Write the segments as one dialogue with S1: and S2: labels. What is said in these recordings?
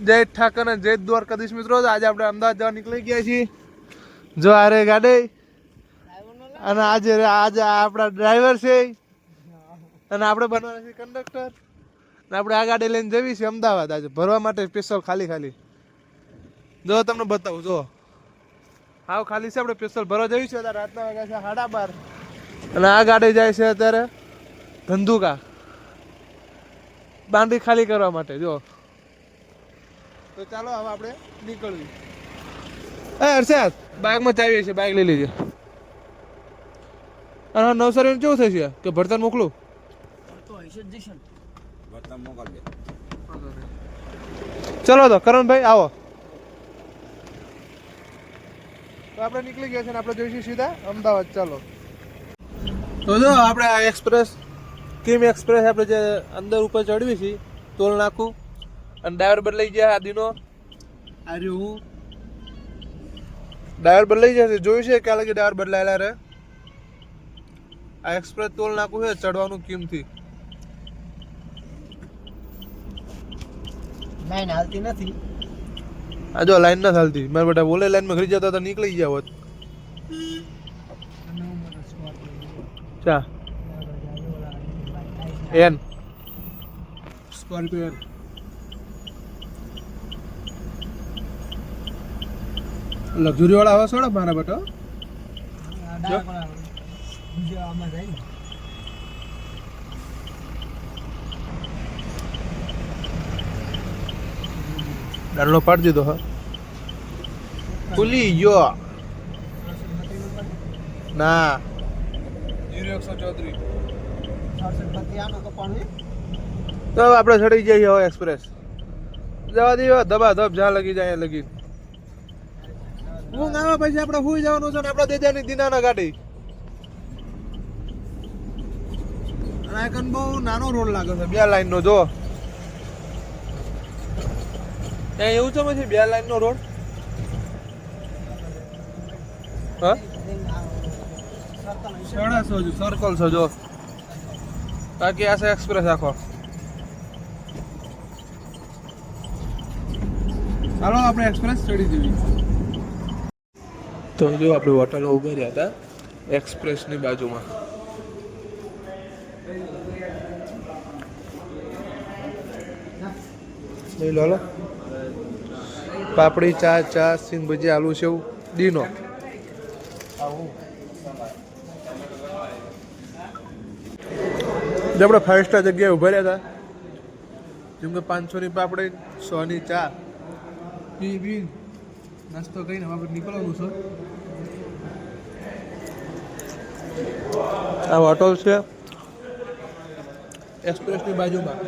S1: જય ઠાકર અને જય દ્વારકાધીશ મિત્રો. આજે આપણે અમદાવાદ જવા નીકળી ગયા છીએ. જો આ રે ગાડી અને આજે આપણા ડ્રાઈવર છે અને આપણે બનવાના છે કંડક્ટર. આપણે આ ગાડી લઈને જવી છે અમદાવાદ આજે ભરવા માટે સ્પેશિયલ ખાલી. જો તમને બતાવું જો હાવ ખાલી છે. આપણે સ્પેશિયલ ભરવા જવી છે. અત્યારે રાતના વાગ્યા છે 12:30 અને આ ગાડી જાય છે અત્યારે ધંધુકા દાંડી ખાલી કરવા માટે. જો તો ચાલો હવે આપણે નીકળવી. હર્ષદ બાઇકમાં ચાવીએ છીએ, બાઇક લઈ લેજે. અને નવસારી કેવું થશે કે ભરતન મોકલું? ચલો તો કરણભાઈ આવો. તો આપણે નીકળી ગયા છે ને આપણે જોઈશું સીધા અમદાવાદ. ચાલો તો જો આપણે આ એક્સપ્રેસ કિમ એક્સપ્રેસ આપણે જે અંદર ઉપર ચડવી છીએ ટોલ નાખું અને ડ્રાઈવર બદલાઈ ગયા. આદિનો આ રહ્યું હું ડ્રાઈવર બદલાઈ જશે. જોયું છે ક્યાં લગી ડ્રાઈવર બદલાયેલા રે. આ એક્સપ્રેસ ટોલ નાખું છે ચડવાનું કિમથી.
S2: લાઈન હાલતી નથી.
S1: આ જો લાઈન નથી હાલતી. મારા બેટા બોલે લાઈનમાં ઘરી જતા તો નીકળી ગયા હોત. ચા એન સ્કોર્પિયો લક્ઝરી વાળા આવે સોડા મારા બેટો. દાંડલો પાડી દીધો. હા ખુલી ગયો ના 0134. તો આપણે ચડી જઈએ હવે એક્સપ્રેસ. જવા દઈએ ધબા ધબ જ્યાં લગી જાય લગી. ઊંઘ આવે પછી આપણે સુઈ જવાનું છે ને આપણે દેજાની દિનાના ગાડી. રાયકન બહુ નાનો રોડ લાગે છે 2 લાઈન નો. જો ત્યાં એવું છે પછી 2 લાઈન નો રોડ. હા સર્કલ છે જો. બાકી આ છે એક્સપ્રેસ આખો. ચાલો આપણે એક્સપ્રેસ ચડી જઈએ. તો જો આપણે હોટલ ઉભા રહ્યા હતા એક્સપ્રેસની બાજુમાં. લઈ લો પાપડી ચા સિંગ ભજી આલુ સેવ ડીનો. આપણે 5 સ્ટાર જગ્યાએ ઉભા રહ્યા હતા. જેમ કે 500 ની પાપડી 100 ની ચા બી નાસ્તો કરીને આપણે નીકળવાનું છે. આ હોટલ છે એક્સપ્રેસની બાજુમાં.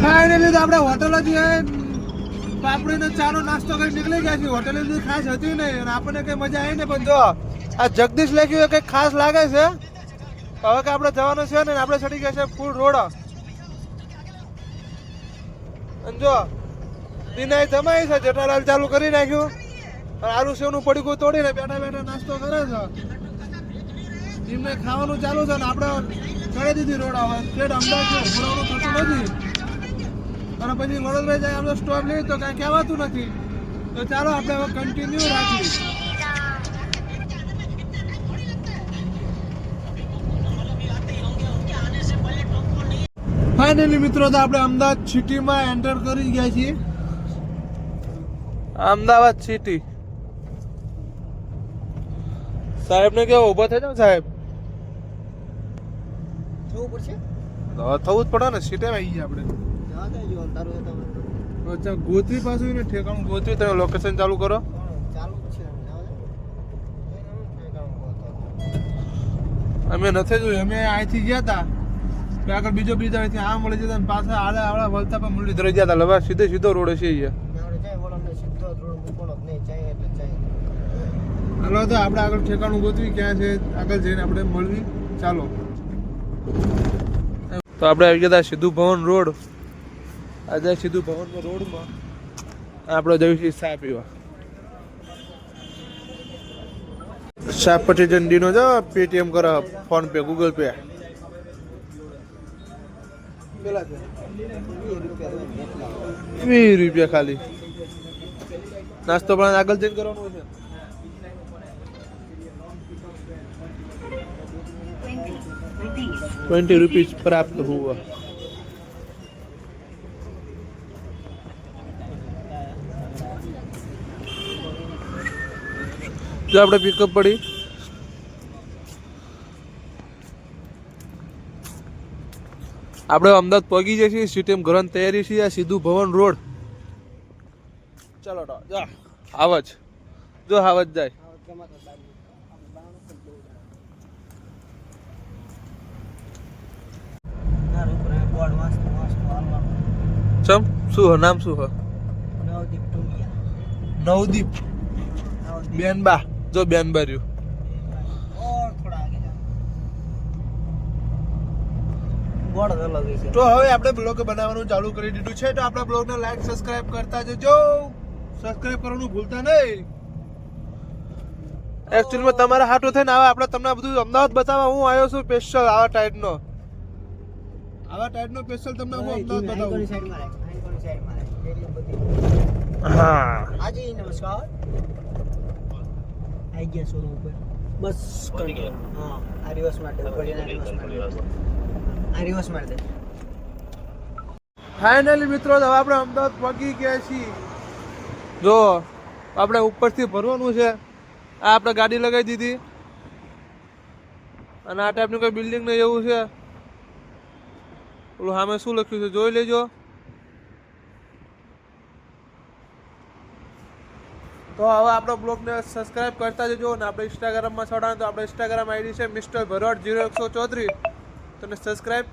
S1: ફાઇનલી તો આપણે હોટલ જ પાપડીનો ચાનો નાસ્તો કરી નીકળી ગયા છીએ. હોટલ ખાસ હતી નહીં અને આપણને કઈ મજા આવી ને. પણ જો આ જગદીશ લખ્યું કઈ ખાસ લાગે છે. હવે કે આપણે જવાનું છે ને આપણે ચડી ગયા છે ફૂલ રોડ. અને જો દિનાઈ જમાઈ છે જેઠાલાલ ચાલુ કરી નાખ્યું અને આલુ સેવનું પડીકું તોડીને બેઠા નાસ્તો કરે છે. એમને ખાવાનું ચાલુ છે ને આપણે ચડી દીધી રોડ. હવે સ્ટેટ અમદાવાદ ઉભરવાનું થતું નથી અને પછી વડોદરા જાય આપણે સ્ટોપ લઈએ તો કાંઈ કહેવાતું નથી. તો ચાલો આપણે હવે કન્ટિન્યુ રાખીએ. ફાઇનલી મિત્રો તો આપણે અમદાવાદ સિટીમાં એન્ટર કરી ગયા છીએ. અમદાવાદ સિટી. સાહેબ ને કેવો ઉભા થઈ જાવ સાહેબ.
S2: થવું પડશે.
S1: થવું જ પડે ને. સિટીમાં આવી ગયા આપણે. અચ્છા ગોત્રી પાછું ને ઠેકાણું ગોત્રી. તમે લોકેશન ચાલુ કરો. અમે નથી જોયું. અમે અહીંથી ગયા હતા આગળ બીજો બ્રિજ અહીંથી આ મળી જતા પાછા આડા વળતા પણ મુરલી રહી ગયા હતા. લવા સીધો રોડ છે અહીંયા. હાલો તો આપણે આગળ ઠેકાણું ગોતવી ક્યાં છે આગળ જઈને આપણે મળવી. ચાલો તો આપણે આવી ગયા સિદ્ધુ ભવન રોડ. આજે સિદ્ધુ ભવન રોડમાં આપણે જઈશું ચા પીવા. શાકપટી ચંડીનો જો પેટીએમ કરો, ફોન પે, ગૂગલ પે. પેલા છે
S2: 20 રૂપિયા
S1: 20 રૂપિયા ખાલી. નાસ્તો પણ આગળ જઈને કરવાનો છે. 20 रुपीज प्राप्त हुआ. જો આપણે પિકઅપ પડી આપણે અમદાવાદ પહોંચી જઈએ છીએ. સીટીએમ ઘરની તૈયારી છે. આ સીધું ભવન રોડ. ચાલો જા આવજ જો આવજ જાય.
S2: બોર્ડ મસ્ત મસ્ત હાલવાનું.
S1: ચમ શું હે નામ શું હે?
S2: નવદીપ ટુંડિયા.
S1: નવદીપ બેનબા. જો બેનબા રહ્યું.
S2: और थोड़ा आगे जाओ. બોર્ડ અલગ છે.
S1: તો હવે આપણે બ્લોગ બનાવવાનું ચાલુ કરી દીધું છે. તો આપણા બ્લોગને લાઈક સબસ્ક્રાઇબ કરતા જજો. સબસ્ક્રાઇબ કરવાનું ભૂલતા નહીં. એકચ્યુઅલીમાં તમારા હાટો થઈને આવા આપણે તમને બધું અમદાવાદ બતાવવા હું આવ્યો છું. સ્પેશિયલ આવા ટાઈપનો સ્પેશિયલ તમને હું અમદાવાદ બતાવું. હા
S2: હાજી નમસ્કાર. આઈ ગયા શોરૂમ ઉપર. બસ કંટ્રોલ. હા આ રિવર્સ માટે રિવર્સ માટે.
S1: ફાઇનલી મિત્રો હવે આપણે અમદાવાદ પહોંચી ગયા છીએ. જો આપણે ઉપરથી ભરવાનું છે. આ આપણે ગાડી લગાવી દીધી અને આ ટાઈપનું કોઈ બિલ્ડિંગ ને એવું છે. ઓલું સામે શું લખ્યું છે જોઈ લેજો. તો હવે આપણો બ્લોગને સબસ્ક્રાઇબ કરતા જજો. અને આપણે ઇન્સ્ટાગ્રામમાં છોડાને તો આપણે ઇન્સ્ટાગ્રામ આઈડી છે મિસ્ટર ભરવાડ 0134. તમે સબસ્ક્રાઇબ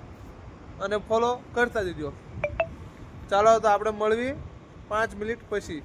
S1: અને ફોલો કરતા જજો. ચાલો તો આપણે મળવી 5 મિનિટ પછી.